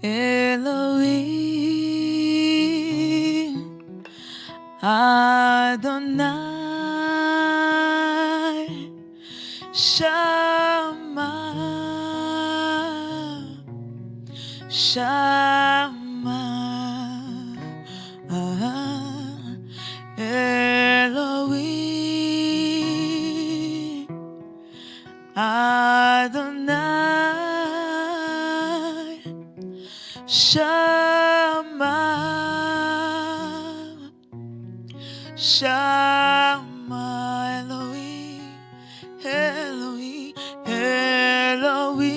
Elohim, Adonai, Shama, Shama, Elohim, Adonai, Shama, Shama, Elohim, Elohim, Elohim,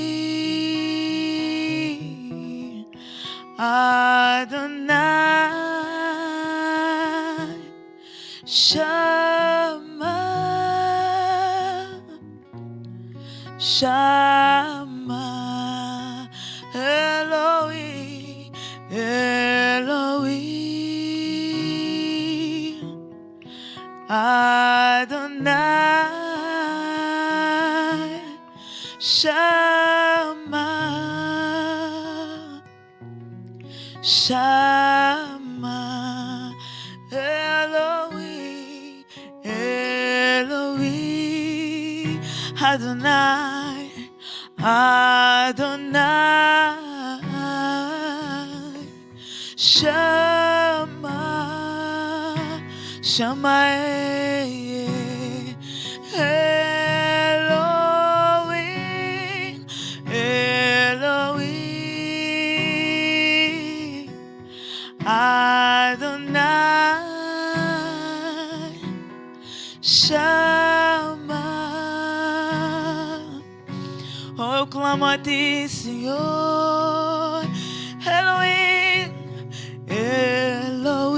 Adonai, Shama, Shama, Elohim, Elohim, Adonai, Shama, Shama, Elohim, Elohim, Adonai, Adonai, Shama, Shama, Elohim, Elohim, Adonai, Shama. Oh, eu clamo a ti, Senhor, Elohim, Elohim,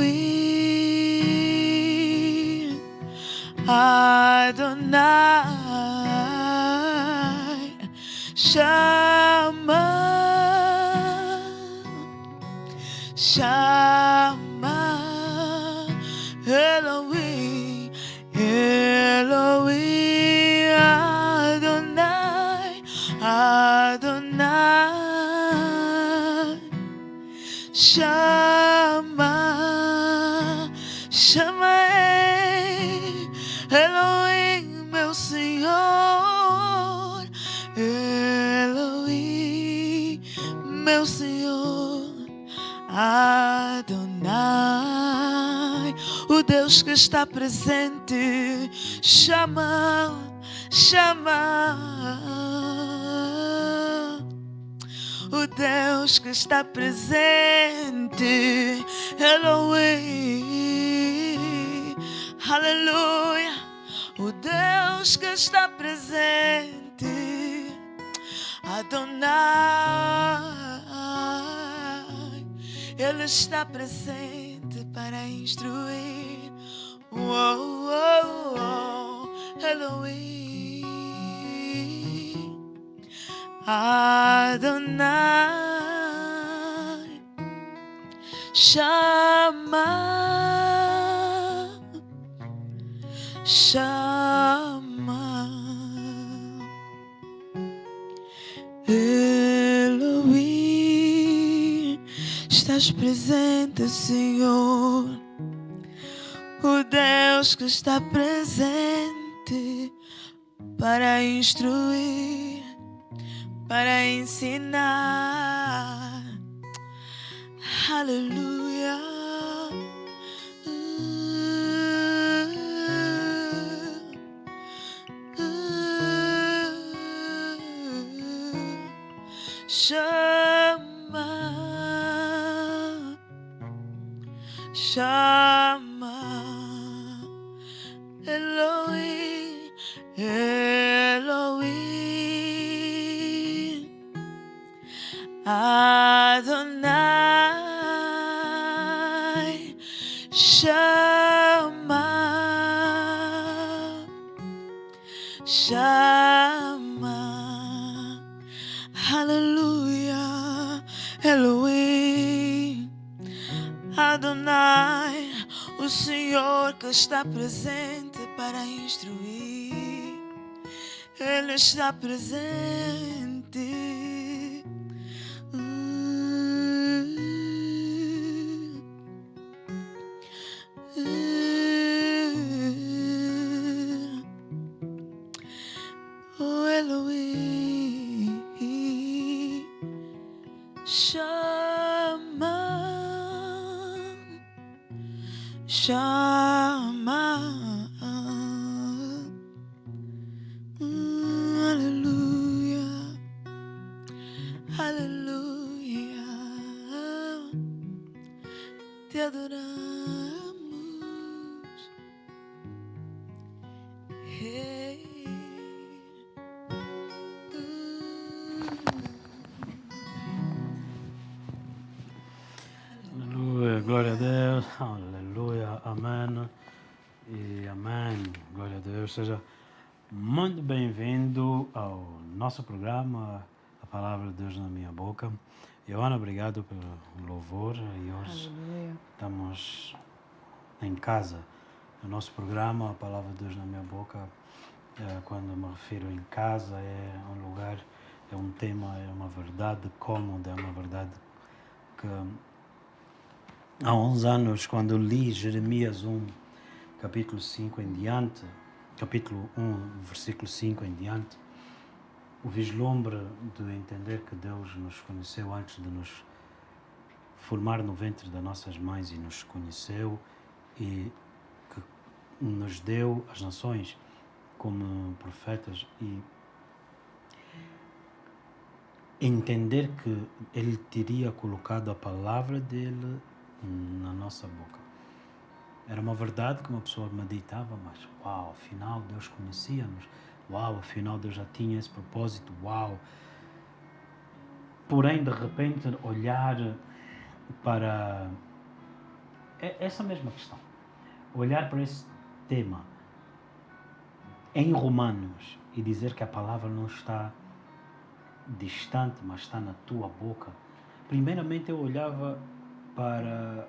Adonai, Shama, Shama, Elohim, Elohim, Adonai, Adonai, Shama, Shama, Elohim, meu Senhor, Elohim, meu Senhor, Adonai, o Deus que está presente, chama, chama, o Deus que está presente, Elohim, aleluia, o Deus que está presente, Adonai, Ele está presente para instruir, oh, oh, oh, Elohim, Adonai, Shama, Shama, Elohim, estás presente, Senhor, o Deus que está presente para instruir, para ensinar, aleluia. Chama, chama, Elohim, Elohim, Adonai, chama, chama, aleluia, Elohim, Adonai, o Senhor que está presente para instruir, Ele está presente. chama, chama. Aleluia, aleluia. Te adoramos. Hey. Aleluia, glória a Deus, aleluia, amém e amém, glória a Deus. Seja muito bem-vindo ao nosso programa, A Palavra de Deus na Minha Boca. Joana, obrigado pelo louvor e hoje estamos em casa. O nosso programa, A Palavra de Deus na Minha Boca, quando me refiro em casa, é um lugar, é um tema, é uma verdade cômoda, é uma verdade que há uns anos, quando eu li Jeremias 1, capítulo 5 em diante, capítulo 1, versículo 5 em diante, o vislumbre de entender que Deus nos conheceu antes de nos formar no ventre das nossas mães e nos conheceu e que nos deu as nações como profetas e entender que Ele teria colocado a palavra dele na nossa boca. Era uma verdade que uma pessoa meditava, mas uau, afinal Deus conhecia-nos, uau, afinal Deus já tinha esse propósito, uau. Porém, de repente, olhar para essa mesma questão, olhar para esse tema em Romanos e dizer que a palavra não está distante, mas está na tua boca. Primeiramente eu olhava para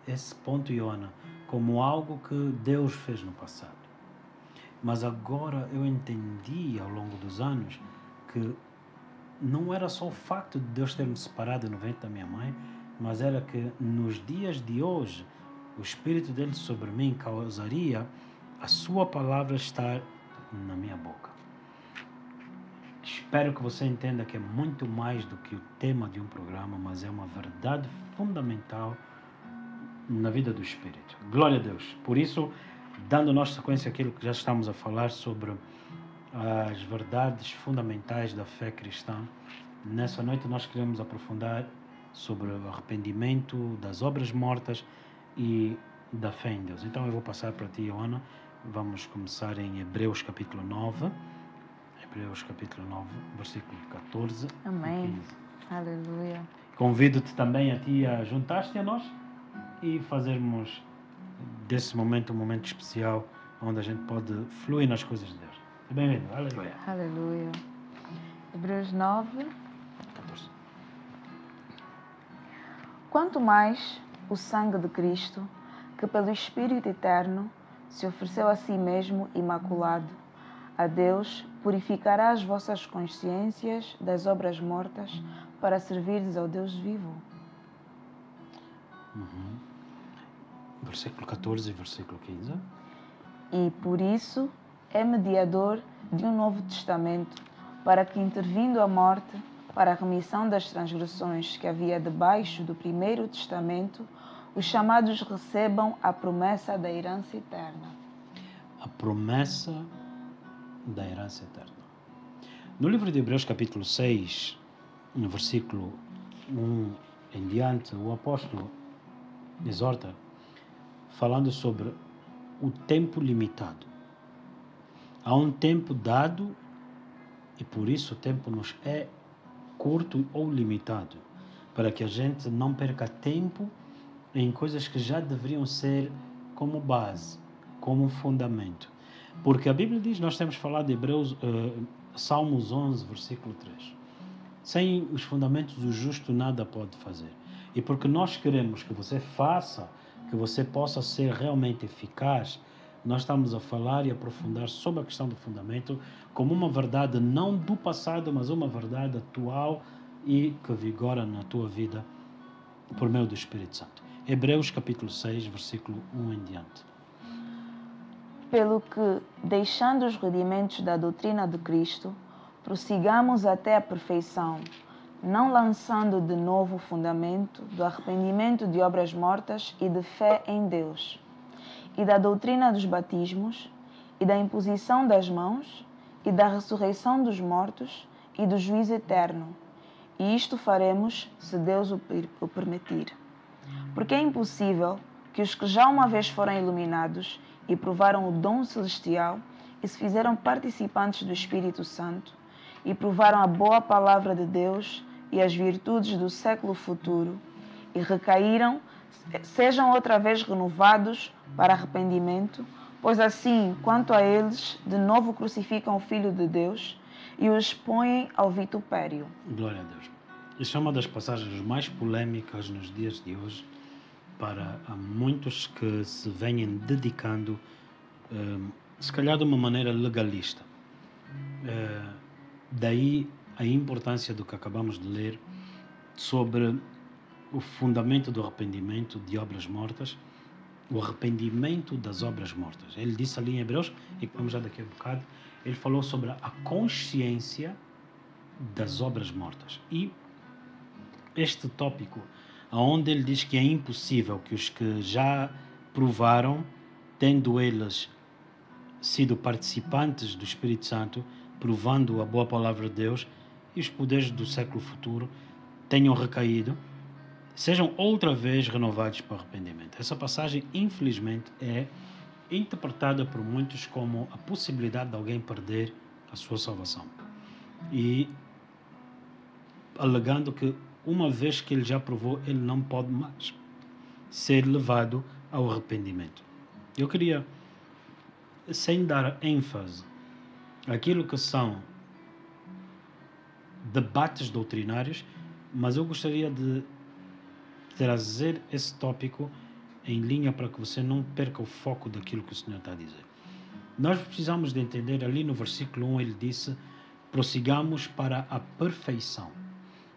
esse ponto, Iona, como algo que Deus fez no passado. Mas agora eu entendi ao longo dos anos que não era só o facto de Deus ter me separado no ventre da minha mãe, mas era que nos dias de hoje o Espírito dele sobre mim causaria a sua palavra estar na minha boca. Espero que você entenda que é muito mais do que o tema de um programa, mas é uma verdade fundamental na vida do Espírito. Glória a Deus. Por isso, dando nós sequência àquilo que já estamos a falar sobre as verdades fundamentais da fé cristã, nessa noite nós queremos aprofundar sobre o arrependimento, das obras mortas e da fé em Deus. Então eu vou passar para ti, Joana. Vamos começar em Hebreus capítulo 9. Hebreus capítulo 9, versículo 14 Amém. e 15. Aleluia. Convido-te também a ti a juntar-te a nós e fazermos desse momento um momento especial onde a gente pode fluir nas coisas de Deus. Bem-vindo. Aleluia. Aleluia. Hebreus 9. 14. Quanto mais o sangue de Cristo, que pelo Espírito Eterno se ofereceu a si mesmo imaculado, a Deus purificará as vossas consciências das obras mortas para servirdes ao Deus vivo. Versículo 14 e versículo 15. E, por isso, é mediador de um novo testamento, para que, intervindo a morte, para a remissão das transgressões que havia debaixo do primeiro testamento, os chamados recebam a promessa da herança eterna. A promessa da herança eterna. No livro de Hebreus capítulo 6, no versículo 1 em diante, o apóstolo exorta falando sobre o tempo limitado. Há um tempo dado e por isso o tempo nos é curto ou limitado, para que a gente não perca tempo em coisas que já deveriam ser como base, como fundamento. Porque a Bíblia diz, nós temos falado de Hebreus, Salmos 11, versículo 3. Sem os fundamentos o justo nada pode fazer. E porque nós queremos que você faça, que você possa ser realmente eficaz, nós estamos a falar e aprofundar sobre a questão do fundamento como uma verdade não do passado, mas uma verdade atual e que vigora na tua vida por meio do Espírito Santo. Hebreus capítulo 6, versículo 1 em diante. Pelo que, deixando os rudimentos da doutrina de Cristo, prossigamos até a perfeição, não lançando de novo o fundamento do arrependimento de obras mortas e de fé em Deus, e da doutrina dos batismos, e da imposição das mãos, e da ressurreição dos mortos, e do juízo eterno. E isto faremos, se Deus o permitir. Porque é impossível que os que já uma vez foram iluminados e provaram o dom celestial e se fizeram participantes do Espírito Santo e provaram a boa palavra de Deus e as virtudes do século futuro e recaíram, sejam outra vez renovados para arrependimento, pois assim, quanto a eles, de novo crucificam o Filho de Deus e o expõem ao vitupério. Glória a Deus. Isso é uma das passagens mais polêmicas nos dias de hoje para muitos que se venham dedicando, se calhar de uma maneira legalista. Daí a importância do que acabamos de ler sobre o fundamento do arrependimento de obras mortas, o arrependimento das obras mortas. Ele disse ali em Hebreus, e vamos já daqui a bocado, ele falou sobre a consciência das obras mortas. E este tópico, onde ele diz que é impossível que os que já provaram, tendo eles sido participantes do Espírito Santo, provando a boa palavra de Deus e os poderes do século futuro, tenham recaído, sejam outra vez renovados para o arrependimento. Essa passagem, infelizmente, é interpretada por muitos como a possibilidade de alguém perder a sua salvação. E alegando que uma vez que ele já provou, ele não pode mais ser levado ao arrependimento. Eu queria, sem dar ênfase àquilo que são debates doutrinários, mas eu gostaria de trazer esse tópico em linha para que você não perca o foco daquilo que o Senhor está a dizer. Nós precisamos de entender, ali no versículo 1 ele disse, prossigamos para a perfeição.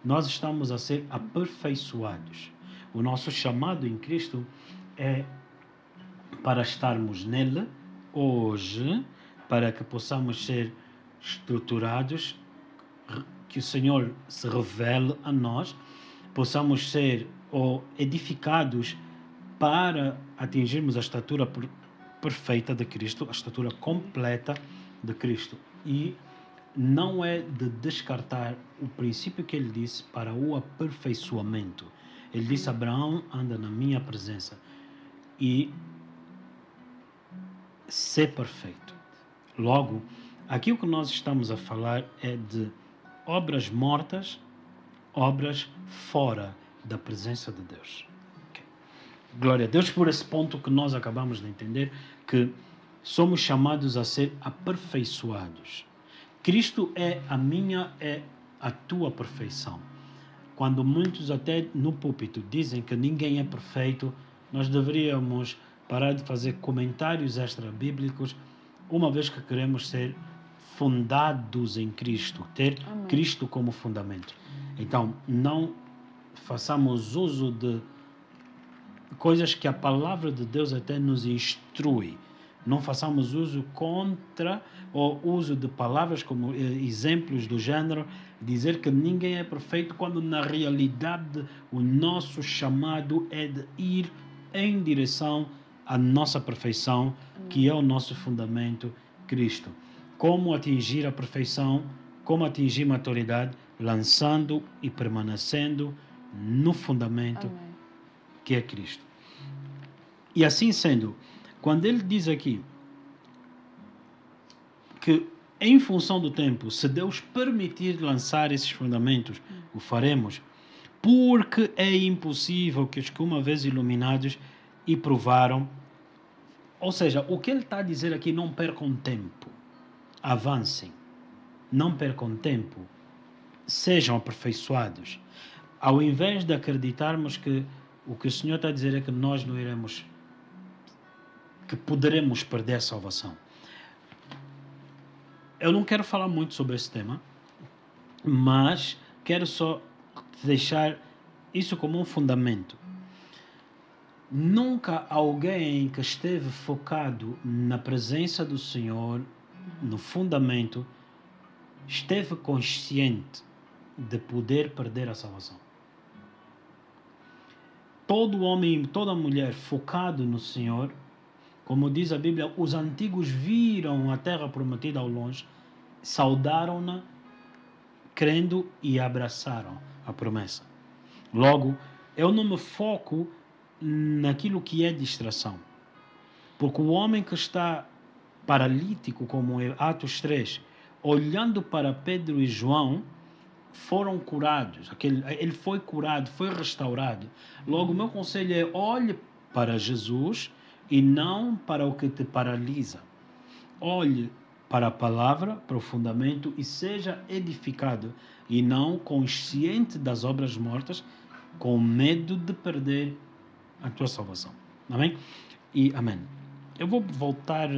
Nós estamos a ser aperfeiçoados. O nosso chamado em Cristo é para estarmos nele hoje, para que possamos ser estruturados, que o Senhor se revele a nós, possamos ser edificados para atingirmos a estatura perfeita de Cristo, a estatura completa de Cristo. E não é de descartar o princípio que ele disse para o aperfeiçoamento. Ele disse, Abraão anda na minha presença e ser perfeito. Logo, aqui o que nós estamos a falar é de obras mortas, obras fora da presença de Deus. Okay. Glória a Deus por esse ponto que nós acabamos de entender, que somos chamados a ser aperfeiçoados. Cristo é a tua perfeição. Quando muitos até no púlpito dizem que ninguém é perfeito, nós deveríamos parar de fazer comentários extra-bíblicos, uma vez que queremos ser fundados em Cristo, ter Amém. Cristo como fundamento. Então, não façamos uso de coisas que a palavra de Deus até nos instrui. Não façamos uso contra o uso de palavras como exemplos do género, dizer que ninguém é perfeito, quando na realidade o nosso chamado é de ir em direção à nossa perfeição, que é o nosso fundamento, Cristo. Como atingir a perfeição, como atingir maturidade, lançando e permanecendo no fundamento Amém. Que é Cristo. E assim sendo, quando ele diz aqui que em função do tempo, se Deus permitir lançar esses fundamentos, o faremos, porque é impossível que os que uma vez iluminados e provaram, ou seja, o que ele está a dizer aqui, não percam tempo, avancem, não percam tempo, sejam aperfeiçoados. Ao invés de acreditarmos que o que o Senhor está a dizer é que nós não iremos, que poderemos perder a salvação. Eu não quero falar muito sobre esse tema, mas quero só deixar isso como um fundamento. Nunca alguém que esteve focado na presença do Senhor, no fundamento, esteve consciente de poder perder a salvação. Todo homem e toda mulher focado no Senhor, como diz a Bíblia, os antigos viram a terra prometida ao longe, saudaram-na, crendo e abraçaram a promessa. Logo, eu não me foco naquilo que é distração. Porque o homem que está paralítico, como é Atos 3, olhando para Pedro e João, foram curados. Ele foi curado, foi restaurado. Logo, o meu conselho é: olhe para Jesus e não para o que te paralisa. Olhe para a palavra profundamente e seja edificado, e não consciente das obras mortas, com medo de perder a tua salvação. Amém? E amém. Eu vou voltar,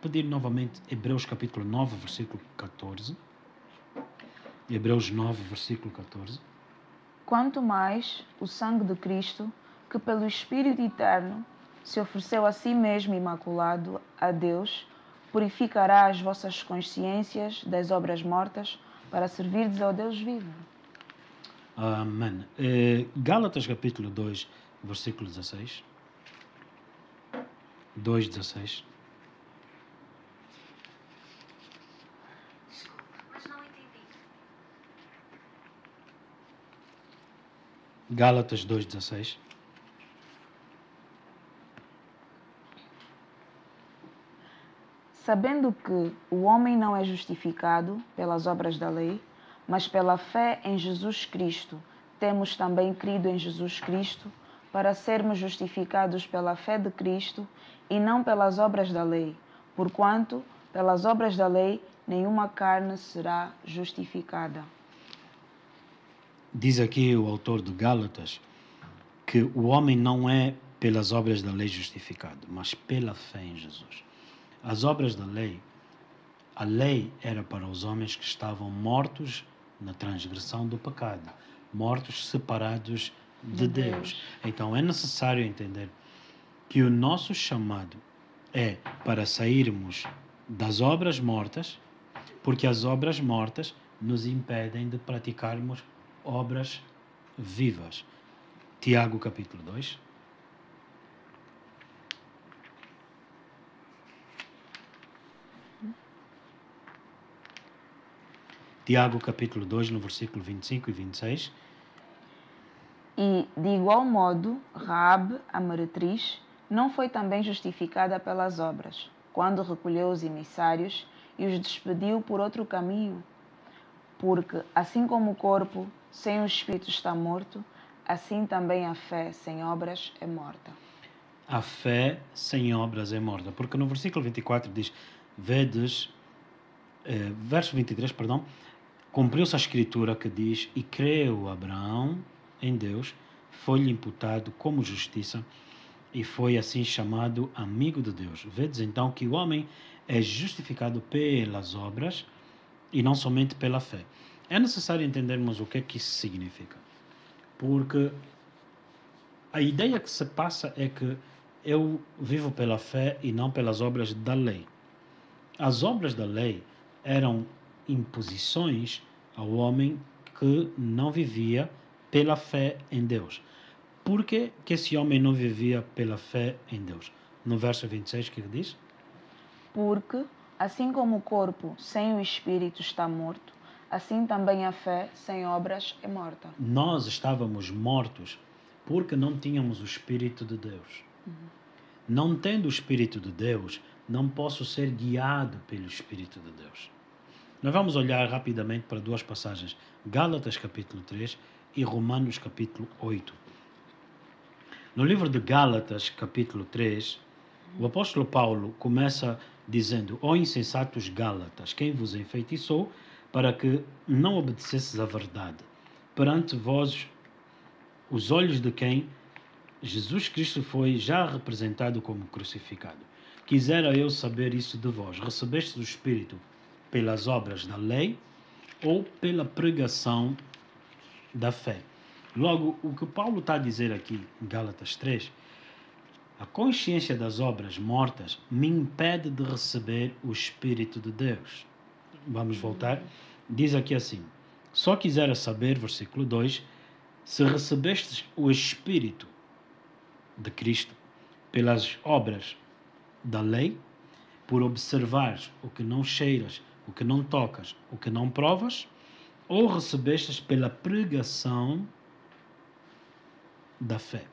pedir novamente Hebreus capítulo 9, versículo 14. Hebreus 9, versículo 14. Quanto mais o sangue de Cristo, que pelo Espírito Eterno se ofereceu a si mesmo imaculado a Deus, purificará as vossas consciências das obras mortas para servirdes ao Deus vivo. Amém. Gálatas capítulo 2, versículo 16. 2:16. Desculpe, mas não entendi. Gálatas 2:16. Sabendo que o homem não é justificado pelas obras da lei, mas pela fé em Jesus Cristo, temos também crido em Jesus Cristo, para sermos justificados pela fé de Cristo e não pelas obras da lei, porquanto, pelas obras da lei, nenhuma carne será justificada. Diz aqui o autor de Gálatas que o homem não é pelas obras da lei justificado, mas pela fé em Jesus. As obras da lei, a lei era para os homens que estavam mortos na transgressão do pecado, mortos separados de Deus. Então é necessário entender que o nosso chamado é para sairmos das obras mortas, porque as obras mortas nos impedem de praticarmos obras vivas. Tiago capítulo 2. Tiago capítulo 2, no versículo 25 e 26. E, de igual modo, Raabe, a meretriz, não foi também justificada pelas obras, quando recolheu os emissários e os despediu por outro caminho. Porque, assim como o corpo sem o espírito está morto, assim também a fé sem obras é morta. A fé sem obras é morta. Porque no versículo 24 diz, verso 23, perdão, cumpriu-se a escritura que diz, e creu Abraão em Deus, foi-lhe imputado como justiça, e foi assim chamado amigo de Deus. Vedes então que o homem é justificado pelas obras e não somente pela fé. É necessário entendermos o que isso significa. Porque a ideia que se passa é que eu vivo pela fé e não pelas obras da lei. As obras da lei eram imposições ao homem que não vivia pela fé em Deus. Por que esse homem não vivia pela fé em Deus? No verso 26, o que diz? Porque, assim como o corpo sem o espírito está morto, assim também a fé sem obras é morta. Nós estávamos mortos porque não tínhamos o Espírito de Deus. Não tendo o Espírito de Deus, não posso ser guiado pelo Espírito de Deus. Nós vamos olhar rapidamente para duas passagens, Gálatas capítulo 3 e Romanos capítulo 8. No livro de Gálatas capítulo 3, o apóstolo Paulo começa dizendo, ó insensatos Gálatas, quem vos enfeitiçou para que não obedecesses à verdade? Perante vós, os olhos de quem Jesus Cristo foi já representado como crucificado. Quisera eu saber isso de vós. Recebestes o Espírito pelas obras da lei ou pela pregação da fé? Logo, o que Paulo está a dizer aqui em Gálatas 3, a consciência das obras mortas me impede de receber o Espírito de Deus. Vamos voltar. Diz aqui assim, Só quisera saber, versículo 2, se recebestes o Espírito de Cristo pelas obras da lei, por observares o que não cheiras, o que não tocas, o que não provas, ou recebestes pela pregação da fé.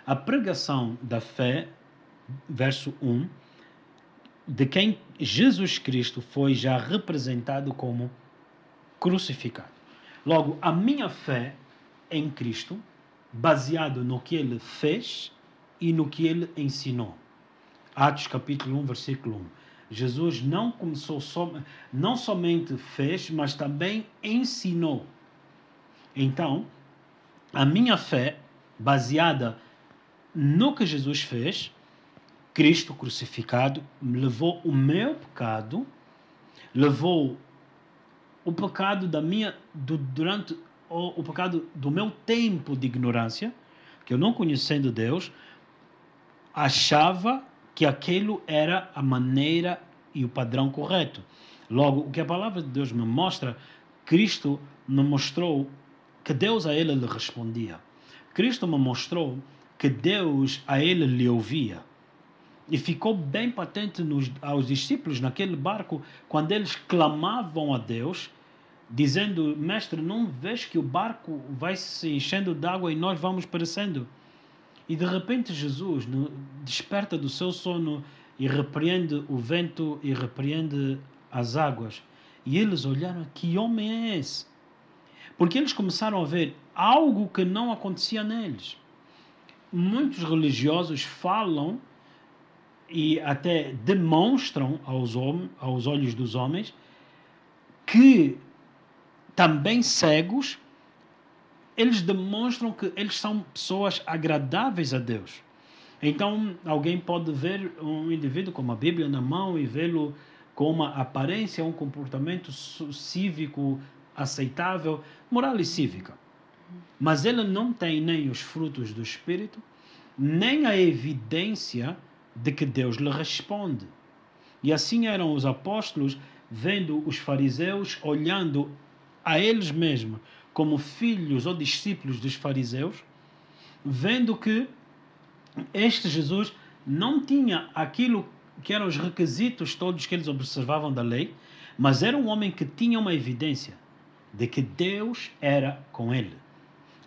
A pregação da fé, verso 1, de quem Jesus Cristo foi já representado como crucificado. Logo, a minha fé em Cristo, baseado no que ele fez e no que ele ensinou. Atos capítulo 1, versículo 1. Jesus não não somente fez, mas também ensinou. Então, a minha fé, baseada no que Jesus fez, Cristo crucificado, levou o meu pecado, levou o pecado durante o pecado do meu tempo de ignorância, que eu não conhecendo Deus, achava que aquilo era a maneira e o padrão correto. Logo, o que a palavra de Deus me mostra, Cristo me mostrou que Deus a ele lhe respondia. Cristo me mostrou que Deus a ele lhe ouvia. E ficou bem patente aos discípulos naquele barco, quando eles clamavam a Deus, dizendo: Mestre, não vês que o barco vai se enchendo de água e nós vamos perecendo? E de repente Jesus desperta do seu sono e repreende o vento e repreende as águas. E eles olharam: que homem é esse? Porque eles começaram a ver algo que não acontecia neles. Muitos religiosos falam e até demonstram aos olhos dos homens que, também cegos, eles demonstram que eles são pessoas agradáveis a Deus. Então, alguém pode ver um indivíduo com uma Bíblia na mão e vê-lo com uma aparência, um comportamento cívico aceitável, moral e cívica. Mas ele não tem nem os frutos do Espírito, nem a evidência de que Deus lhe responde. E assim eram os apóstolos, vendo os fariseus, olhando a eles mesmos como filhos ou discípulos dos fariseus, vendo que este Jesus não tinha aquilo que eram os requisitos todos que eles observavam da lei, mas era um homem que tinha uma evidência de que Deus era com ele.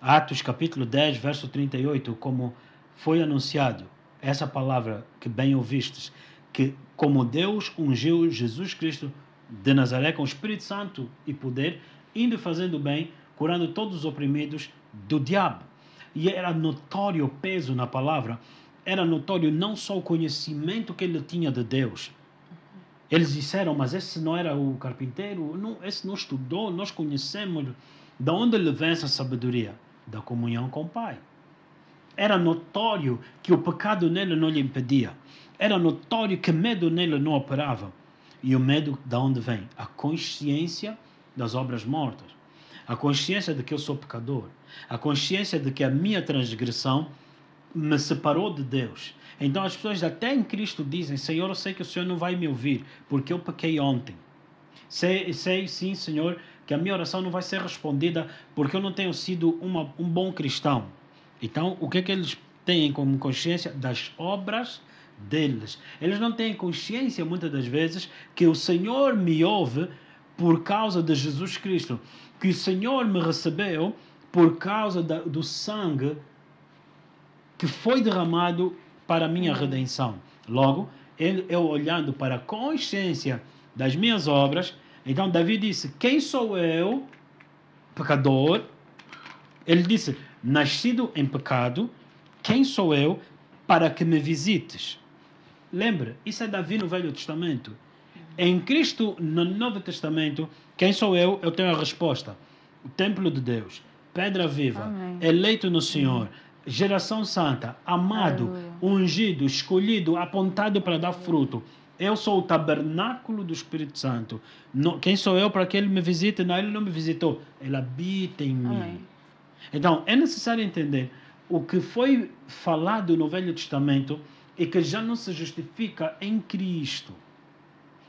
Atos capítulo 10, verso 38, como foi anunciado, essa palavra que bem ouvistes, que como Deus ungiu Jesus Cristo de Nazaré com o Espírito Santo e poder, indo e fazendo bem, curando todos os oprimidos do diabo. E era notório o peso na palavra, era notório não só o conhecimento que ele tinha de Deus. Eles disseram: mas esse não era o carpinteiro? Não, esse não estudou, nós conhecemos. De onde ele vem essa sabedoria? Da comunhão com o Pai. Era notório que o pecado nele não lhe impedia. Era notório que medo nele não operava. E o medo de onde vem? A consciência das obras mortas. A consciência de que eu sou pecador. A consciência de que a minha transgressão me separou de Deus. Então as pessoas até em Cristo dizem: Senhor, eu sei que o Senhor não vai me ouvir, porque eu pequei ontem. Sei sim, Senhor, que a minha oração não vai ser respondida, porque eu não tenho sido um bom cristão. Então, o que é que eles têm como consciência? Das obras deles. Eles não têm consciência, muitas das vezes, que o Senhor me ouve por causa de Jesus Cristo, que o Senhor me recebeu por causa do sangue que foi derramado para a minha redenção. Logo, eu olhando para a consciência das minhas obras, então Davi disse: quem sou eu, pecador? Ele disse: nascido em pecado, quem sou eu para que me visites? Lembre, isso é Davi no Velho Testamento. Em Cristo, no Novo Testamento, quem sou eu? Eu tenho a resposta. O templo de Deus, pedra viva, Amém. eleito no Senhor, geração santa, amado, Aleluia. ungido, escolhido, apontado para dar fruto. Eu sou o tabernáculo do Espírito Santo. Quem sou eu para que ele me visite? Não, ele não me visitou. Ele habita em mim. Amém. Então, é necessário entender o que foi falado no Velho Testamento e que já não se justifica em Cristo.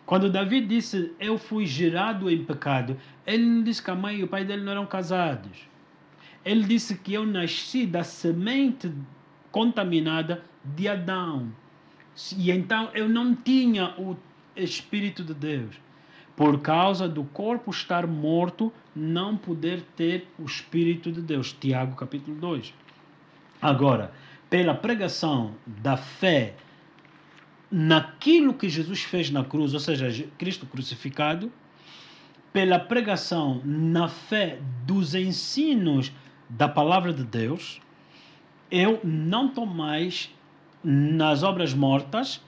Quando Davi disse, eu fui gerado em pecado, ele não disse que a mãe e o pai dele não eram casados. Ele disse que eu nasci da semente contaminada de Adão. E então eu não tinha o Espírito de Deus. Por causa do corpo estar morto, não poder ter o Espírito de Deus. Tiago capítulo 2. Agora, pela pregação da fé naquilo que Jesus fez na cruz, ou seja, Cristo crucificado, pela pregação na fé dos ensinos da palavra de Deus, eu não estou mais nas obras mortas,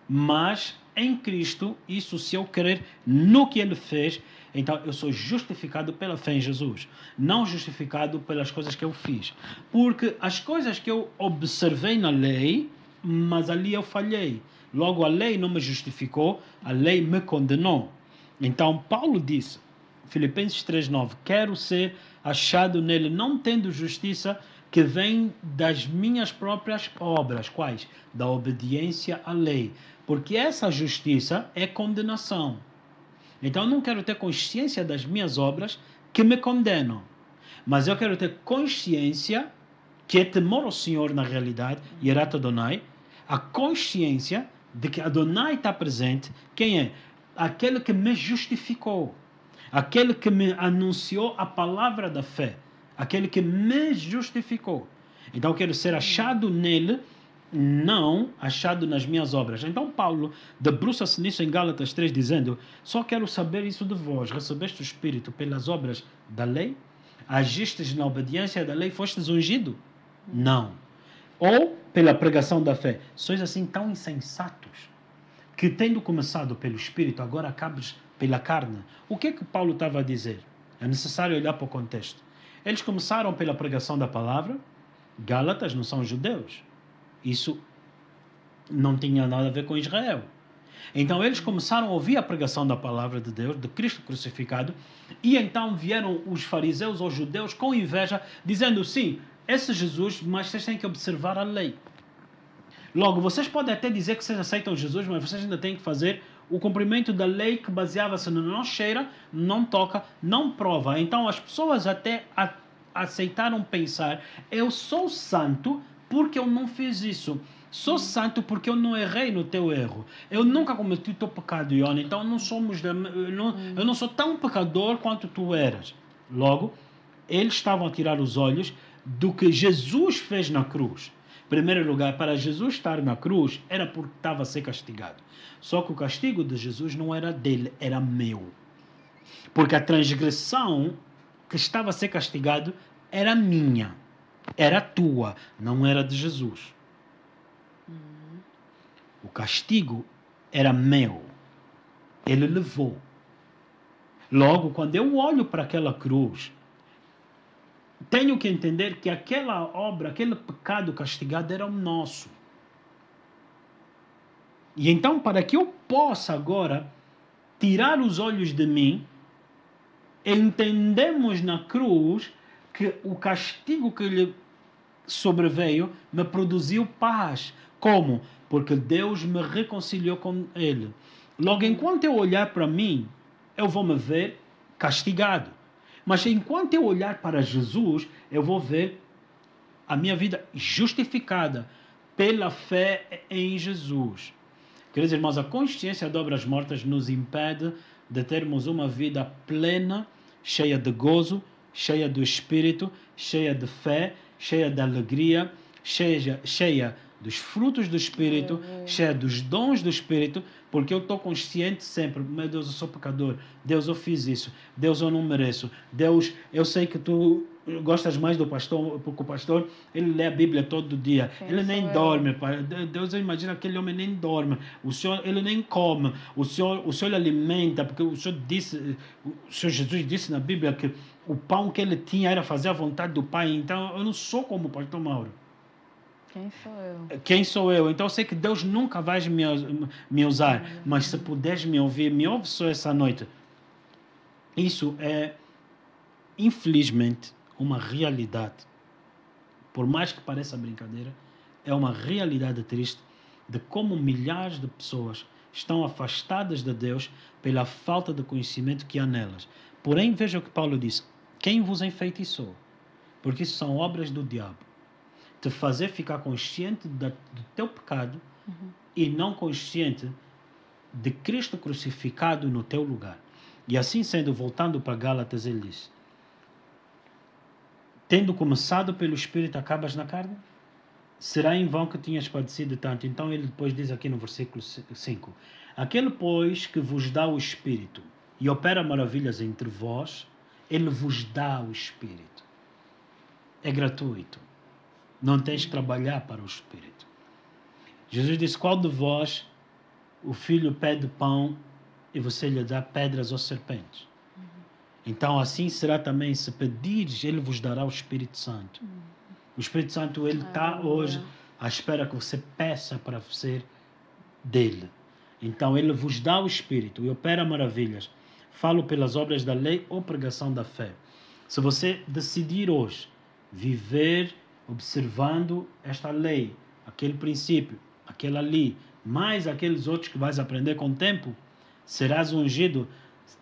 mas em Cristo. Isso, se eu crer no que Ele fez, então eu sou justificado pela fé em Jesus, não justificado pelas coisas que eu fiz. Porque as coisas que eu observei na lei, mas ali eu falhei. Logo, a lei não me justificou, a lei me condenou. Então, Paulo disse, Filipenses 3,9, quero ser achado nele, não tendo justiça que vem das minhas próprias obras. Quais? Da obediência à lei. Porque essa justiça é condenação. Então, eu não quero ter consciência das minhas obras que me condenam. Mas eu quero ter consciência, que é temor ao Senhor na realidade, Yerat Adonai, a consciência de que Adonai está presente. Quem é? Aquele que me justificou. Aquele que me anunciou a palavra da fé. Aquele que me justificou. Então eu quero ser achado nele, não achado nas minhas obras. Então Paulo debruça-se nisso em Gálatas 3, dizendo, só quero saber isso de vós, recebeste o Espírito pelas obras da lei? Agistes na obediência da lei, fostes ungido? Não. Ou pela pregação da fé? Sois assim tão insensatos, que tendo começado pelo Espírito, agora acabes pela carne. O que é que Paulo estava a dizer? É necessário olhar para o contexto. Eles começaram pela pregação da palavra. Gálatas não são judeus. Isso não tinha nada a ver com Israel. Então eles começaram a ouvir a pregação da palavra de Deus, de Cristo crucificado, e então vieram os fariseus ou judeus com inveja, dizendo, sim, esse Jesus, mas vocês têm que observar a lei. Logo, vocês podem até dizer que vocês aceitam Jesus, mas vocês ainda têm que fazer o cumprimento da lei que baseava-se no não cheira, não toca, não prova. Então as pessoas até aceitaram pensar, eu sou santo porque eu não fiz isso. Sou santo porque eu não errei no teu erro. Eu nunca cometi o teu pecado, Iona. Então eu não sou tão pecador quanto tu eras. Logo, eles estavam a tirar os olhos do que Jesus fez na cruz. Em primeiro lugar, para Jesus estar na cruz, era porque estava a ser castigado. Só que o castigo de Jesus não era dele, era meu. Porque a transgressão que estava a ser castigado era minha, era tua, não era de Jesus. O castigo era meu. Ele levou. Logo, quando eu olho para aquela cruz, tenho que entender que aquela obra, aquele pecado castigado era o nosso. E então, para que eu possa agora tirar os olhos de mim, entendemos na cruz que o castigo que lhe sobreveio me produziu paz. Como? Porque Deus me reconciliou com Ele. Logo, enquanto eu olhar para mim, eu vou me ver castigado. Mas enquanto eu olhar para Jesus, eu vou ver a minha vida justificada pela fé em Jesus. Queridos irmãos, a consciência de obras mortas nos impede de termos uma vida plena, cheia de gozo, cheia do Espírito, cheia de fé, cheia de alegria, cheia dos frutos do Espírito, cheia dos dons do Espírito, porque eu estou consciente sempre, meu Deus, eu sou pecador, Deus, eu fiz isso, Deus, eu não mereço, Deus, eu sei que tu gostas mais do pastor, porque o pastor, ele lê a Bíblia todo dia, ele nem dorme, pai. Deus, eu imagino aquele homem nem dorme, o Senhor, ele nem come, o Senhor lhe alimenta, porque o Senhor Jesus disse na Bíblia que o pão que ele tinha era fazer a vontade do Pai. Então eu não sou como o pastor Mauro. Quem sou eu? Quem sou eu? Então eu sei que Deus nunca vai me usar, mas se puderes me ouvir, me ouve só essa noite. Isso é, infelizmente, uma realidade. Por mais que pareça brincadeira, é uma realidade triste de como milhares de pessoas estão afastadas de Deus pela falta de conhecimento que há nelas. Porém, veja o que Paulo diz: quem vos enfeitiçou? Porque isso são obras do diabo. Te fazer ficar consciente do teu pecado e não consciente de Cristo crucificado no teu lugar. E assim sendo, voltando para Gálatas, ele diz: tendo começado pelo Espírito, acabas na carne? Será em vão que tinhas padecido tanto? Então ele depois diz aqui no versículo 5: aquele, pois, que vos dá o Espírito e opera maravilhas entre vós, ele vos dá o Espírito. É gratuito. Não tens que trabalhar para o Espírito. Jesus disse: qual de vós o filho pede pão e você lhe dá pedras ou serpentes? Então assim será também, se pedires, ele vos dará o Espírito Santo. O Espírito Santo, ele está hoje à espera que você peça para ser dele. Então ele vos dá o Espírito e opera maravilhas. Falo pelas obras da lei ou pregação da fé. Se você decidir hoje viver observando esta lei, aquele princípio, aquele ali, mais aqueles outros que vais aprender com o tempo, serás ungido,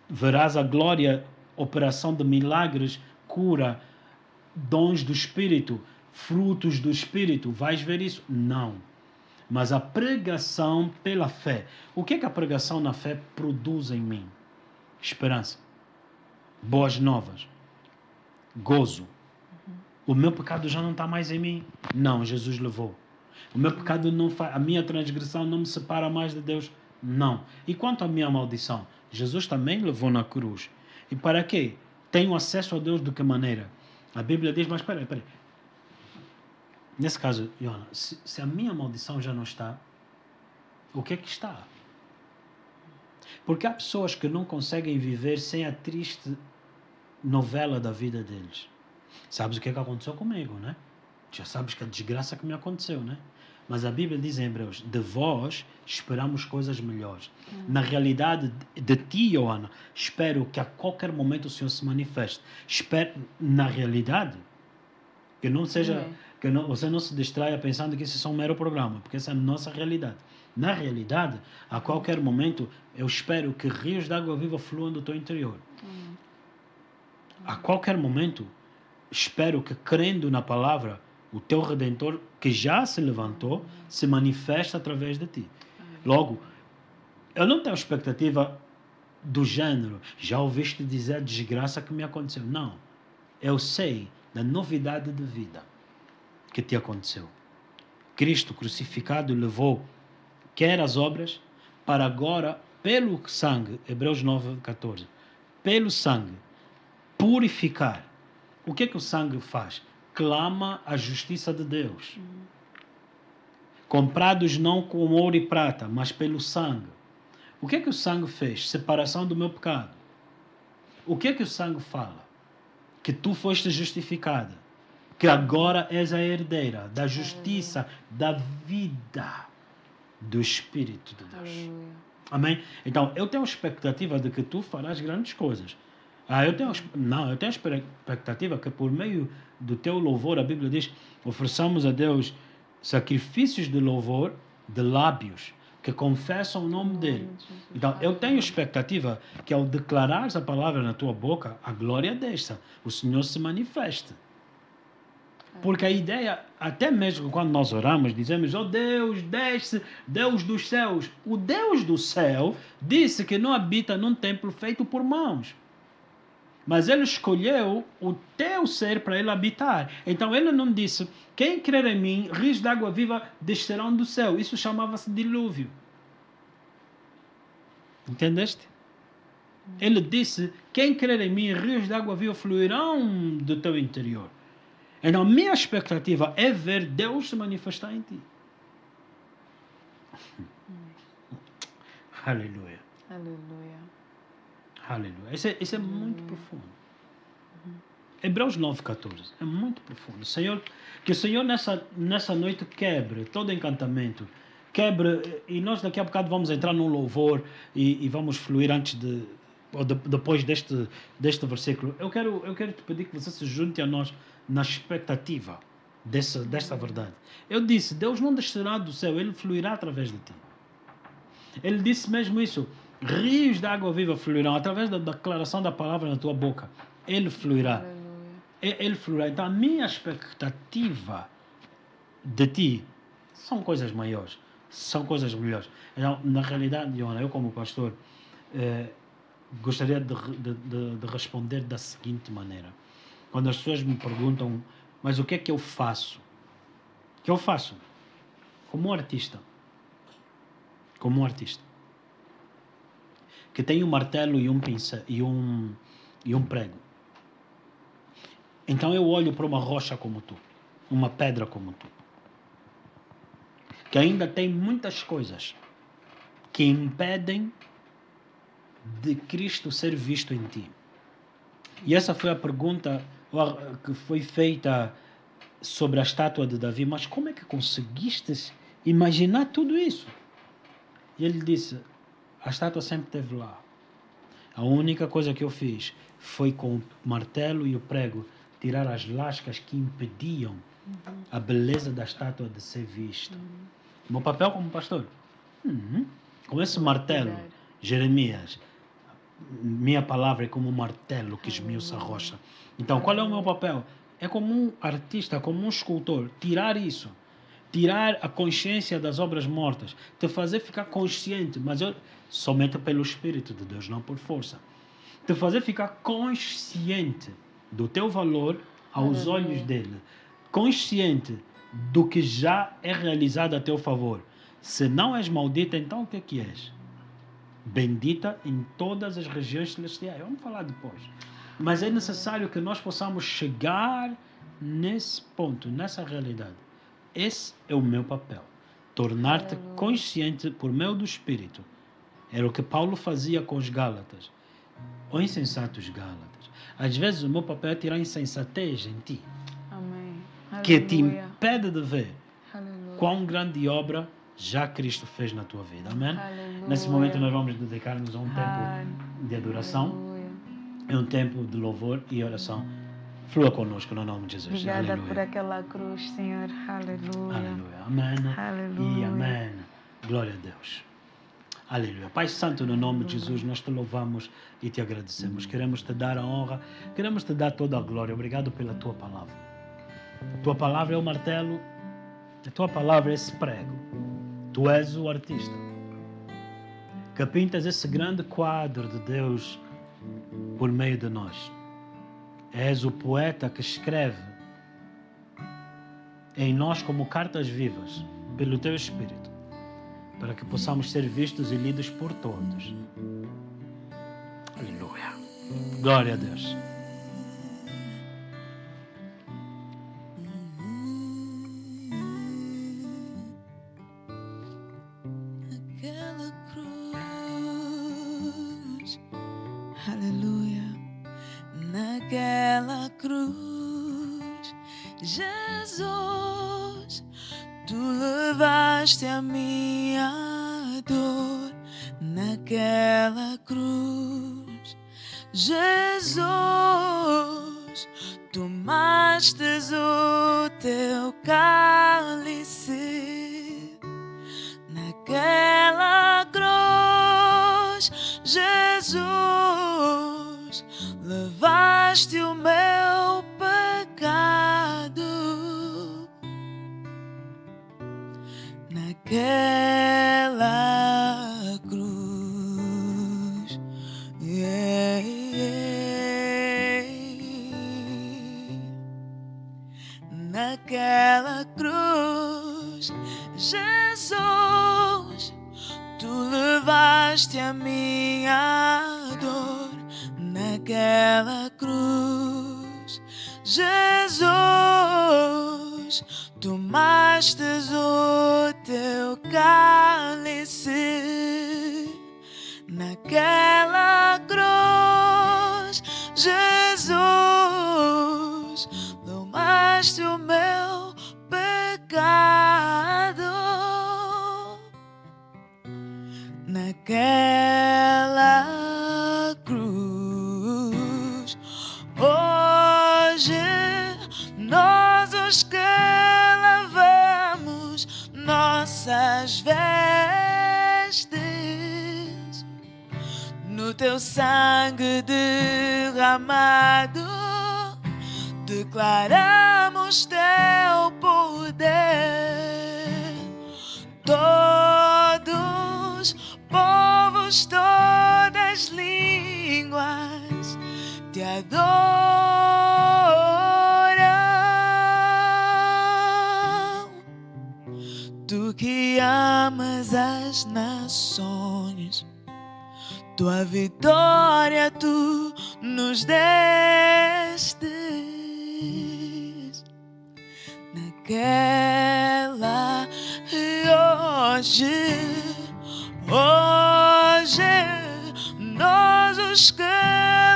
verás a glória, operação de milagres, cura, dons do Espírito, frutos do Espírito. Vais ver isso? Não. Mas a pregação pela fé. O que é que a pregação na fé produz em mim? Esperança, boas novas, gozo. O meu pecado já não está mais em mim. Não, Jesus levou. O meu pecado não faz, a minha transgressão não me separa mais de Deus. Não. E quanto à minha maldição? Jesus também levou na cruz. E para quê? Tenho acesso a Deus de que maneira? A Bíblia diz, mas espera aí. Nesse caso, Iona, se a minha maldição já não está, o que é que está? Porque há pessoas que não conseguem viver sem a triste novela da vida deles. Sabes o que é que aconteceu comigo, né? Já sabes que a desgraça que me aconteceu, né? Mas a Bíblia diz em Hebreus: de vós esperamos coisas melhores. Na realidade de ti, Joana, espero que a qualquer momento o Senhor se manifeste. Espero, na realidade, que não seja, que não, você não se distraia pensando que isso é só um mero programa, porque essa é a nossa realidade. Na realidade, a qualquer momento, eu espero que rios de água viva fluam do teu interior. A qualquer momento, espero que, crendo na palavra, o teu Redentor, que já se levantou, se manifesta através de ti. Logo, eu não tenho expectativa do género: já ouviste dizer a desgraça que me aconteceu. Não. Eu sei da novidade de vida que te aconteceu. Cristo crucificado levou, quer as obras, para agora, pelo sangue, Hebreus 9:14, pelo sangue, purificar. O que é que o sangue faz? Clama a justiça de Deus. Comprados não com ouro e prata, mas pelo sangue. O que é que o sangue fez? Separação do meu pecado. O que é que o sangue fala? Que tu foste justificada. Que agora és a herdeira da justiça, da vida do Espírito de Deus. Amém? Então, eu tenho expectativa de que tu farás grandes coisas. Eu tenho expectativa que por meio do teu louvor, a Bíblia diz, ofereçamos a Deus sacrifícios de louvor de lábios que confessam o nome dele. Então, eu tenho expectativa que ao declarares a palavra na tua boca, a glória desça, o Senhor se manifeste. Porque a ideia, até mesmo quando nós oramos, dizemos: ó Deus, desce, Deus dos céus. O Deus do céu disse que não habita num templo feito por mãos. Mas ele escolheu o teu ser para ele habitar. Então ele não disse: quem crer em mim, rios de água viva descerão do céu. Isso chamava-se dilúvio. Entendeste? Ele disse: quem crer em mim, rios de água viva fluirão do teu interior. Então, minha expectativa é ver Deus se manifestar em ti. Aleluia. Aleluia. Aleluia. Isso é muito profundo. Hebreus 9:14. É muito profundo. Que o Senhor nessa noite quebre todo encantamento. Quebre, e nós daqui a bocado vamos entrar num louvor e vamos fluir depois deste versículo. Eu quero te pedir que você se junte a nós na expectativa desta verdade. Eu disse: Deus não descerá do céu, Ele fluirá através de ti. Ele disse mesmo isso. Rios de água viva fluirão através da declaração da palavra na tua boca. Ele fluirá. Ele fluirá. Então a minha expectativa de ti são coisas maiores. São coisas melhores. Então, na realidade, Joana, eu como pastor, gostaria de responder da seguinte maneira. Quando as pessoas me perguntam, mas o que é que eu faço? O que eu faço? Como um artista. Como um artista. Que tem um martelo e um pincel e um prego. Então eu olho para uma rocha como tu. Uma pedra como tu. Que ainda tem muitas coisas que impedem de Cristo ser visto em ti. E essa foi a pergunta que foi feita sobre a estátua de Davi. Mas como é que conseguiste imaginar tudo isso? E ele disse, a estátua sempre esteve lá. A única coisa que eu fiz foi com o martelo e o prego tirar as lascas que impediam a beleza da estátua de ser vista. Meu papel como pastor? Com esse martelo, Jeremias, minha palavra é como um martelo que esmiuça a rocha. Então, qual é o meu papel? É como um artista, como um escultor, tirar isso. Tirar a consciência das obras mortas. Te fazer ficar consciente, mas somente pelo Espírito de Deus, não por força. Te fazer ficar consciente do teu valor aos olhos dele. Consciente do que já é realizado a teu favor. Se não és maldita, então o que é que és? Bendita em todas as regiões celestiais. Vamos falar depois. Mas é necessário que nós possamos chegar nesse ponto, nessa realidade. Esse é o meu papel. Tornar-te consciente por meio do Espírito. Era o que Paulo fazia com os Gálatas. Ou insensatos Gálatas. Às vezes o meu papel é tirar a insensatez em ti. Amém. Que te impede de ver Aleluia. quão grande obra já Cristo fez na tua vida. Amém? Aleluia. Nesse momento nós vamos dedicar-nos a um tempo de adoração. Aleluia. É um tempo de louvor e oração. Flua conosco no nome de Jesus. Obrigada Aleluia. por aquela cruz, Senhor. Aleluia. Aleluia. Amém. Aleluia. E amém. Glória a Deus. Aleluia. Pai Santo, no nome de Jesus, nós te louvamos e te agradecemos. Queremos te dar a honra, queremos te dar toda a glória. Obrigado pela tua palavra. A tua palavra é o martelo, a tua palavra é esse prego. Tu és o artista que pintas esse grande quadro de Deus por meio de nós. És o poeta que escreve em nós como cartas vivas pelo teu Espírito, para que possamos ser vistos e lidos por todos. Aleluia. Glória a Deus. Aquela cruz, aleluia, naquela cruz, Jesus, tu levaste a minha dor, naquela cruz, Jesus, tomastes o teu cálice. Naquela cruz, Jesus, levaste o meu pecado. Naquela cruz, naquela cruz, Jesus, tu levaste a minha dor. Naquela cruz, Jesus, tomastes o teu cálice. Naquela cruz, Jesus, tomaste o meu pecado. Naquela cruz, hoje nós os que lavamos nossas vestes teu sangue derramado, declaramos teu poder. Todos, povos, todas línguas te adoram. Tu que amas as nações, tua vitória tu nos destes. Naquela e hoje nós os que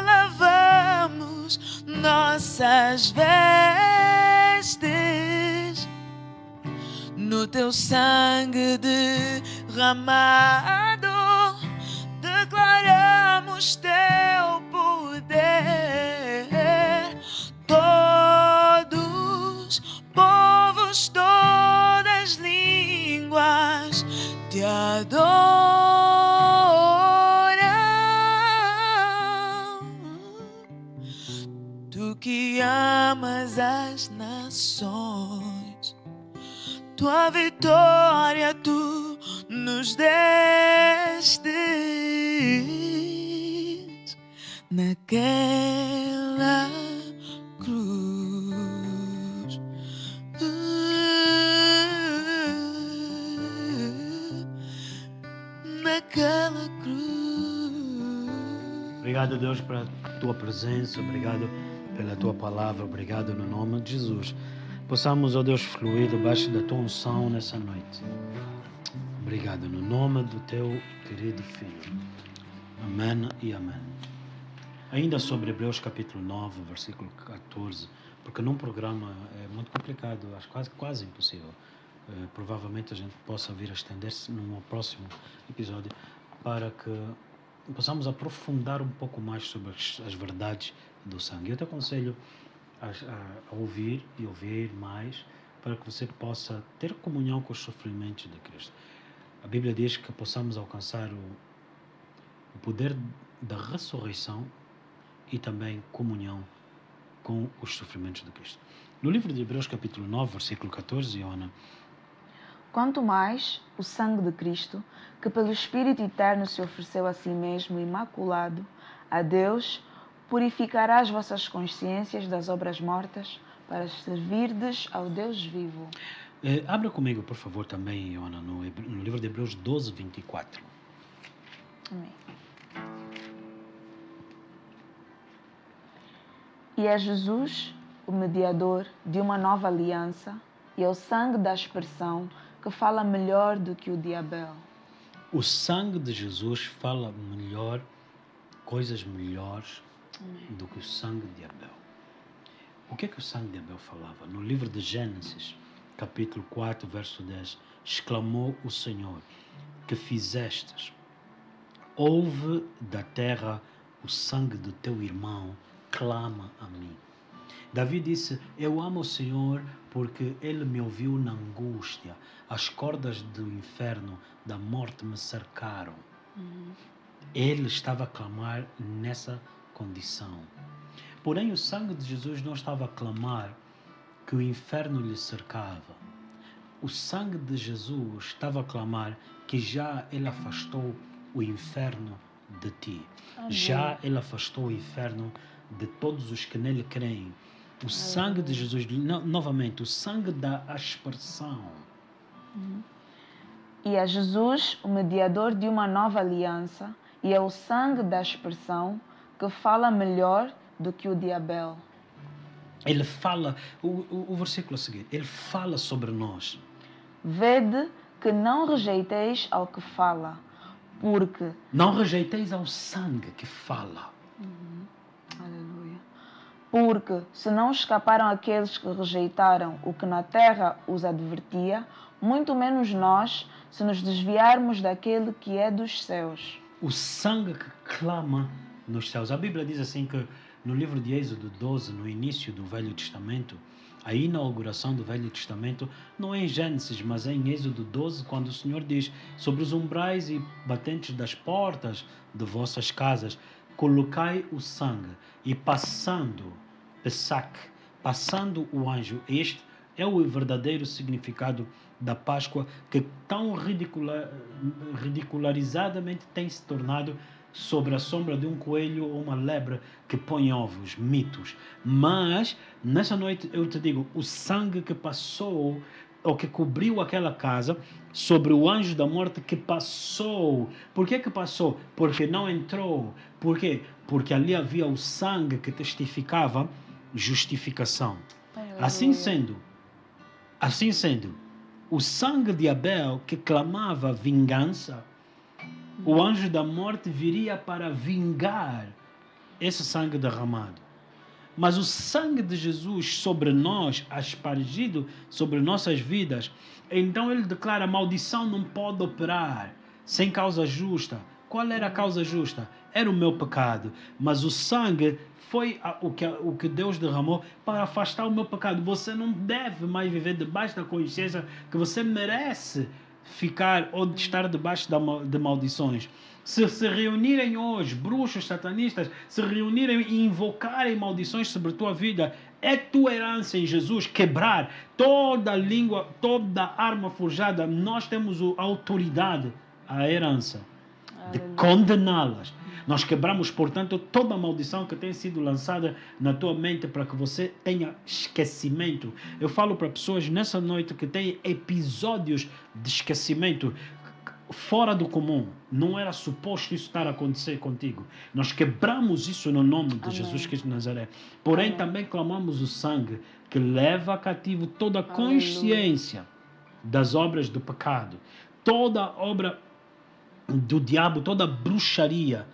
lavamos nossas vestes no teu sangue derramado, declaramos teu poder. Todos, povos, todas línguas te adoram. Tu que amas as nações, tua vitória tu nos destes naquela cruz. Naquela cruz. Obrigado, Deus, pela tua presença. Obrigado pela tua palavra. Obrigado no nome de Jesus. Possamos, ó Deus, fluir debaixo da tua unção nessa noite. Obrigado no nome do teu querido Filho. Amém e amém. Ainda sobre Hebreus capítulo 9, versículo 14, porque num programa é muito complicado, acho quase impossível. Provavelmente a gente possa vir a estender-se num próximo episódio para que possamos aprofundar um pouco mais sobre as verdades do sangue. Eu te aconselho a ouvir e ouvir mais para que você possa ter comunhão com os sofrimentos de Cristo. A Bíblia diz que possamos alcançar o poder da ressurreição e também comunhão com os sofrimentos de Cristo. No livro de Hebreus capítulo 9, versículo 14, Iona: Quanto mais o sangue de Cristo, que pelo Espírito Eterno se ofereceu a si mesmo imaculado a Deus, purificará as vossas consciências das obras mortas para servirdes ao Deus vivo. Abra comigo, por favor, também, Iona, no livro de Hebreus 12, 24. Amém. E é Jesus, o mediador de uma nova aliança, e é o sangue da aspersão que fala melhor do que o de Abel. O sangue de Jesus fala melhor, coisas melhores do que o sangue de Abel. O que é que o sangue de Abel falava? No livro de Gênesis, capítulo 4, verso 10, exclamou o Senhor: que fizestes? Ouve da terra o sangue do teu irmão, clama a mim. Davi disse: eu amo o Senhor porque Ele me ouviu na angústia. As cordas do inferno, da morte me cercaram. Ele estava a clamar nessa condição. Porém, o sangue de Jesus não estava a clamar que o inferno lhe cercava. O sangue de Jesus estava a clamar que já Ele afastou o inferno de ti. Amém. Já Ele afastou o inferno de todos os que nele creem. O sangue de Jesus, novamente, o sangue da aspersão. E é Jesus, o mediador de uma nova aliança, e é o sangue da aspersão que fala melhor do que o de Abel. Ele fala, o versículo a seguir, ele fala sobre nós. Vede que não rejeiteis ao que fala, porque... Não rejeiteis ao sangue que fala. Aleluia. Porque se não escaparam aqueles que rejeitaram o que na terra os advertia, muito menos nós, se nos desviarmos daquele que é dos céus. O sangue que clama nos céus. A Bíblia diz assim que no livro de Êxodo 12, no início do Velho Testamento, A inauguração do Velho Testamento não é em Gênesis, mas é em Êxodo 12, quando o Senhor diz: sobre os umbrais e batentes das portas de vossas casas, colocai o sangue, e passando, Pesach, passando o anjo. Este é o verdadeiro significado da Páscoa, que tão ridicularizadamente tem se tornado sobre a sombra de um coelho ou uma lebre que põe ovos, mitos. Mas, nessa noite eu te digo, o sangue que passou, ou que cobriu aquela casa, sobre o anjo da morte que passou. Por que passou? Porque não entrou. Por quê? Porque ali havia o sangue que testificava justificação. Assim sendo, o sangue de Abel que clamava vingança, o anjo da morte viria para vingar esse sangue derramado. Mas o sangue de Jesus sobre nós, aspargido sobre nossas vidas, então ele declara: a maldição não pode operar sem causa justa. Qual era a causa justa? Era o meu pecado. Mas o sangue foi o que Deus derramou para afastar o meu pecado. Você não deve mais viver debaixo da consciência que você merece ficar ou de estar debaixo de maldições. Se reunirem hoje bruxos, satanistas, se reunirem e invocarem maldições sobre a tua vida, é tua herança em Jesus quebrar toda língua, toda arma forjada. Nós temos a autoridade, a herança, de condená-las. Nós quebramos, portanto, toda a maldição que tem sido lançada na tua mente para que você tenha esquecimento. Eu falo para pessoas nessa noite que têm episódios de esquecimento fora do comum. Não era suposto isso estar a acontecer contigo. Nós quebramos isso no nome de Jesus Cristo de Nazaré. Porém, também clamamos o sangue que leva cativo toda a consciência das obras do pecado. Toda obra do diabo, toda bruxaria.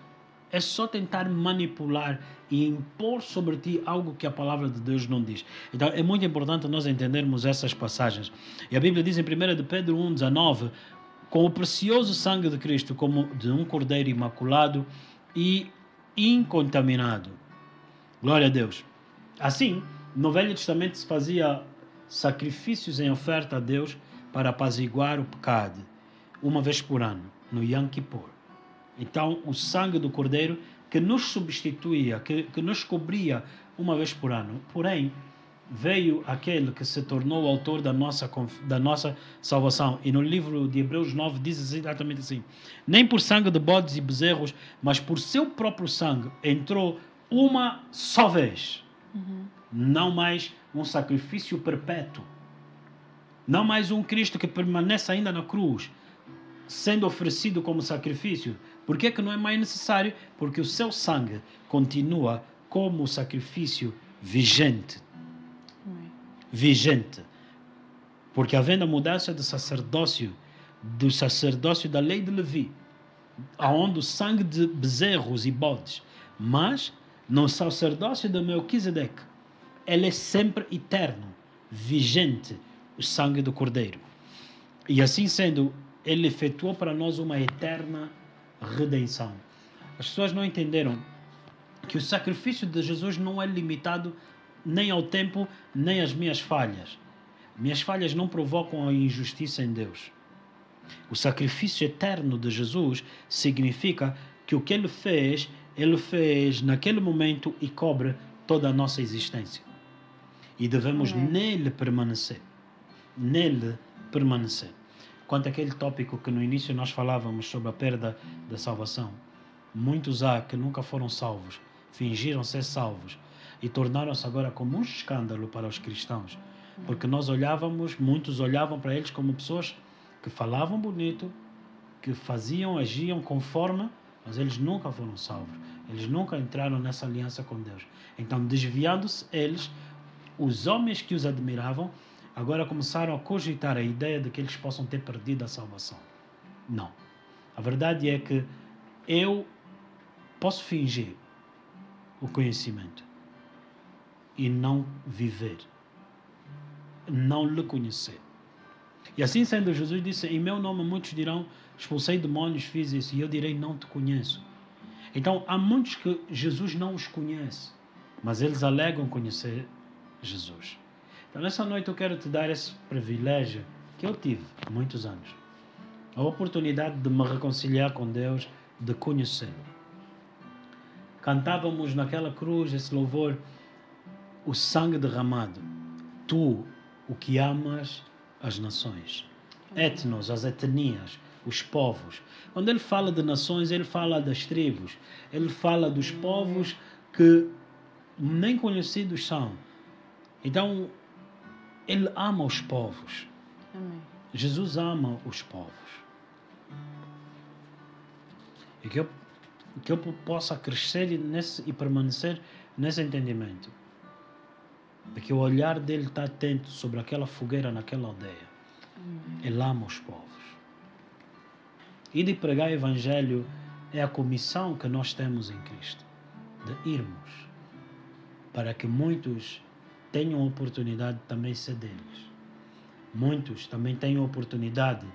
É só tentar manipular e impor sobre ti algo que a palavra de Deus não diz. Então é muito importante nós entendermos essas passagens. E a Bíblia diz em 1 de Pedro 1,19: com o precioso sangue de Cristo, como de um cordeiro imaculado e incontaminado. Glória a Deus. Assim, no Velho Testamento se fazia sacrifícios em oferta a Deus para apaziguar o pecado, uma vez por ano, no Yom Kippur. Então, o sangue do cordeiro que nos substituía, que nos cobria uma vez por ano. Porém, veio aquele que se tornou o autor da nossa salvação. E no livro de Hebreus 9 diz exatamente assim: nem por sangue de bodes e bezerros, mas por seu próprio sangue entrou uma só vez. Não mais um sacrifício perpétuo. Não mais um Cristo que permanece ainda na cruz, sendo oferecido como sacrifício. Por que não é mais necessário? Porque o seu sangue continua como sacrifício vigente. Vigente. Porque havendo a mudança de sacerdócio, do sacerdócio da lei de Levi, aonde o sangue de bezerros e bodes, mas no sacerdócio de Melquisedeque, ele é sempre eterno, vigente, o sangue do Cordeiro. E assim sendo, ele efetuou para nós uma eterna redenção. As pessoas não entenderam que o sacrifício de Jesus não é limitado nem ao tempo, nem às minhas falhas. Minhas falhas não provocam a injustiça em Deus. O sacrifício eterno de Jesus significa que o que ele fez naquele momento e cobre toda a nossa existência. E devemos nele permanecer. Nele permanecer. Quanto àquele tópico que no início nós falávamos sobre a perda da salvação, muitos há que nunca foram salvos, fingiram ser salvos e tornaram-se agora como um escândalo para os cristãos, porque muitos olhavam para eles como pessoas que falavam bonito, que faziam, agiam conforme, mas eles nunca foram salvos, eles nunca entraram nessa aliança com Deus. Então, desviando-se eles, os homens que os admiravam agora começaram a cogitar a ideia de que eles possam ter perdido a salvação. Não. A verdade é que eu posso fingir o conhecimento e não viver, não lhe conhecer. E assim sendo, Jesus disse: em meu nome muitos dirão, expulsei demônios, fiz isso, e eu direi, não te conheço. Então há muitos que Jesus não os conhece, mas eles alegam conhecer Jesus. Então, nessa noite eu quero te dar esse privilégio que eu tive há muitos anos. A oportunidade de me reconciliar com Deus, de conhecê-lo. Cantávamos naquela cruz esse louvor, o sangue derramado. Tu, o que amas as nações. Etnos, as etnias, os povos. Quando ele fala de nações, ele fala das tribos. Ele fala dos povos que nem conhecidos são. Então, ele ama os povos. Amém. Jesus ama os povos. E que eu possa crescer e permanecer nesse entendimento. De que o olhar dele está atento sobre aquela fogueira naquela aldeia. Amém. Ele ama os povos. E de pregar o Evangelho é a comissão que nós temos em Cristo. De irmos. Para que muitos tenham a oportunidade de também ser deles. Muitos também tenham a oportunidade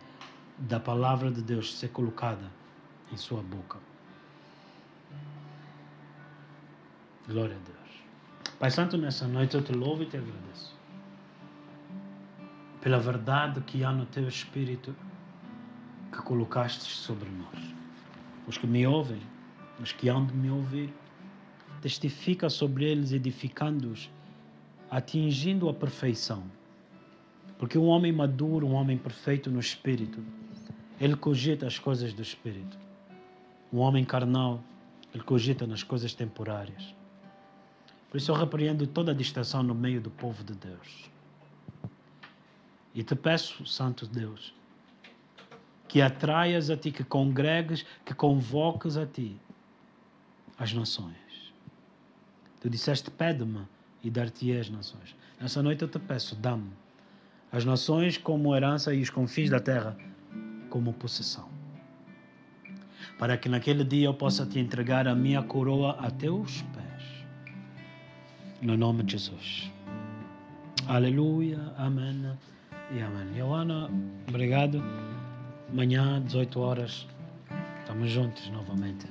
da palavra de Deus ser colocada em sua boca. Glória a Deus. Pai Santo, nessa noite eu te louvo e te agradeço pela verdade que há no teu Espírito que colocaste sobre nós. Os que me ouvem, os que hão de me ouvir, testifica sobre eles, edificando-os, atingindo a perfeição. Porque um homem maduro, um homem perfeito no Espírito, ele cogita as coisas do Espírito. Um homem carnal, ele cogita nas coisas temporárias. Por isso eu repreendo toda a distração no meio do povo de Deus. E te peço, Santo Deus, que atraias a ti, que congregues, que convoques a ti as nações. Tu disseste, pede-me e dar-te-ei as nações. Nessa noite eu te peço, dá-me as nações como herança e os confins da terra como possessão. Para que naquele dia eu possa te entregar a minha coroa a teus pés. No nome de Jesus. Aleluia, amém e amém. Joana, obrigado. Amanhã, 18 horas, estamos juntos novamente.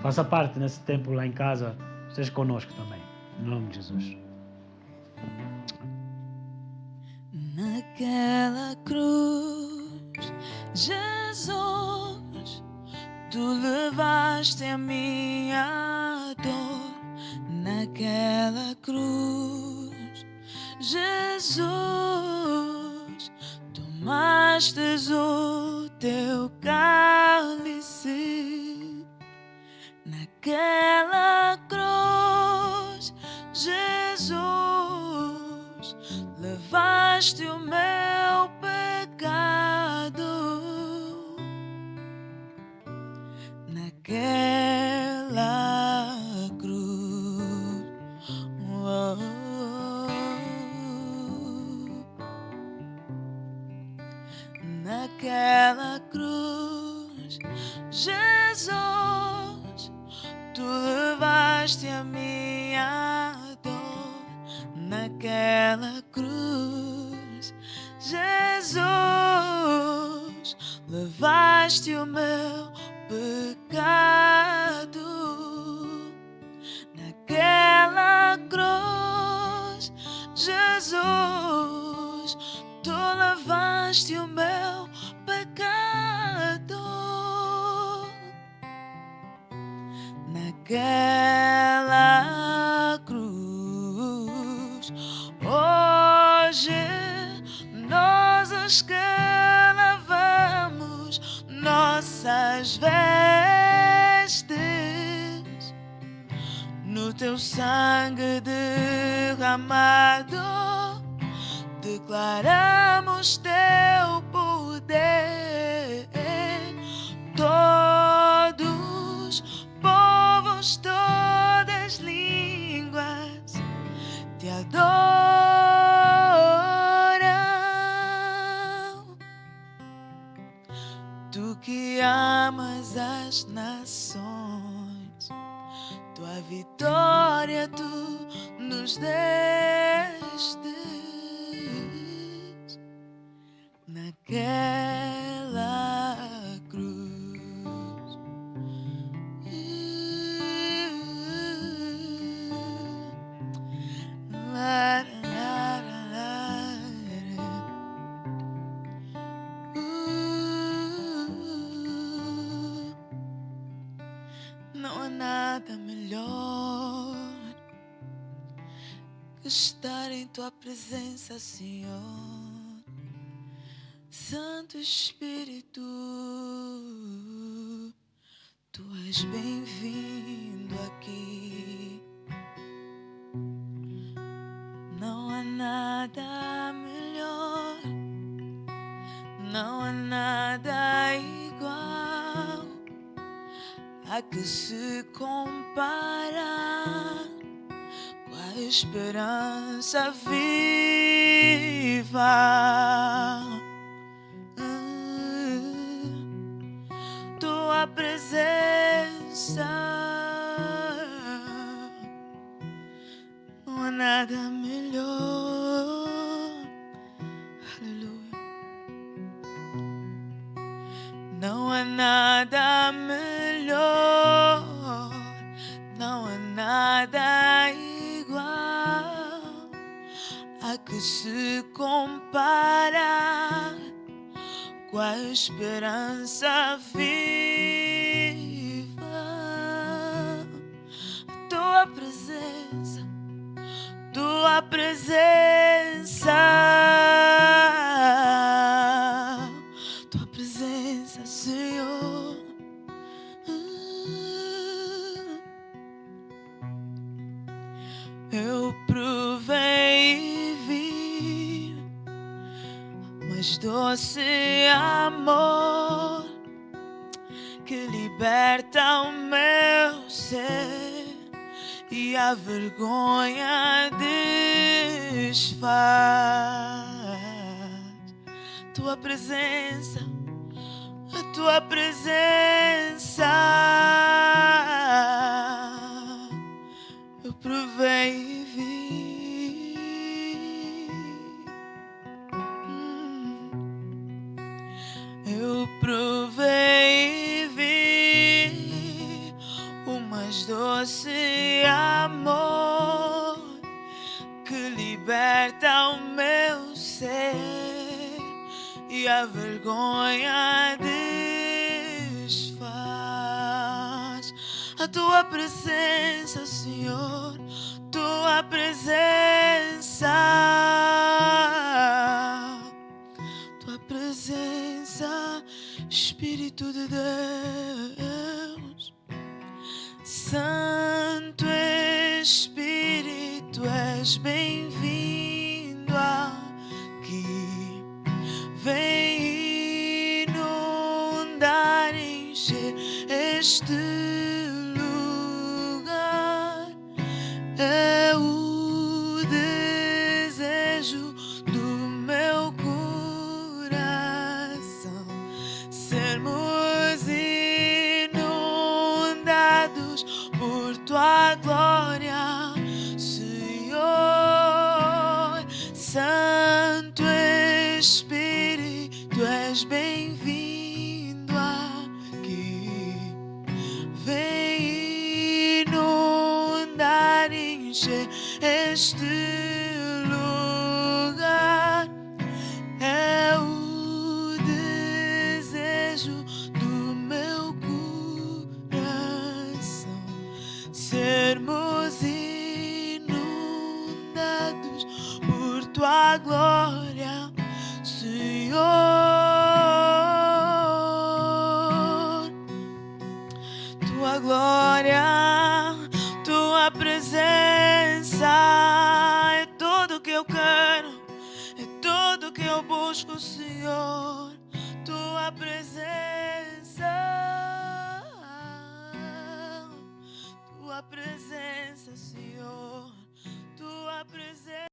Faça parte nesse tempo lá em casa, esteja conosco também. No nome de Jesus. Naquela cruz, Jesus, tu levaste a minha dor. Naquela cruz, Jesus, tomastes o teu cálice. Naquela cruz, Jesus, levaste o meu pecado. Naquela cruz, oh, naquela cruz, Jesus, tu levaste a minha dor. Naquela cruz, Jesus, levaste o meu pecado. Naquela cruz, Jesus, tu levaste o meu pecado. Naquela cruz, hoje nós os que lavamos nossas vestes no teu sangue derramado, declaramos teu poder. Todos, povos, todas línguas te adoram. Tu que amas as nações, tua vitória tu nos destes. Naquela cruz, la, la, la, la. nada melhor que estar em tua presença, Senhor. Santo Espírito, tu és bem-vindo aqui. Não há nada melhor, não há nada igual a que se compara com a esperança viva. Tua presença, não há nada melhor. Aleluia. Não há nada melhor, não há nada igual a que se compara com a esperança viva. Tua presença, tua presença, tua presença, Senhor. Eu provei e vi mais doce amor que liberta o meu ser e a vergonha desfaz. Tua presença, a tua presença, eu provei e vi. Eu provei e vi o mais doce amor que liberta o meu ser e a vergonha desfaz. A tua presença, Senhor, tua presença, tua presença, Espírito de Deus. Santo Espírito, és bem-vindo aqui. Vem inundar, encher este lugar. É o desejo do meu coração sermos inundados por tua glória, Senhor. Santo Espírito, és bem-vindo aqui. Vem inundar, encher este lugar. É o desejo do meu coração sermos inundados por tua glória, Senhor. Tua glória, tua presença é tudo que eu quero, é tudo que eu busco, Senhor.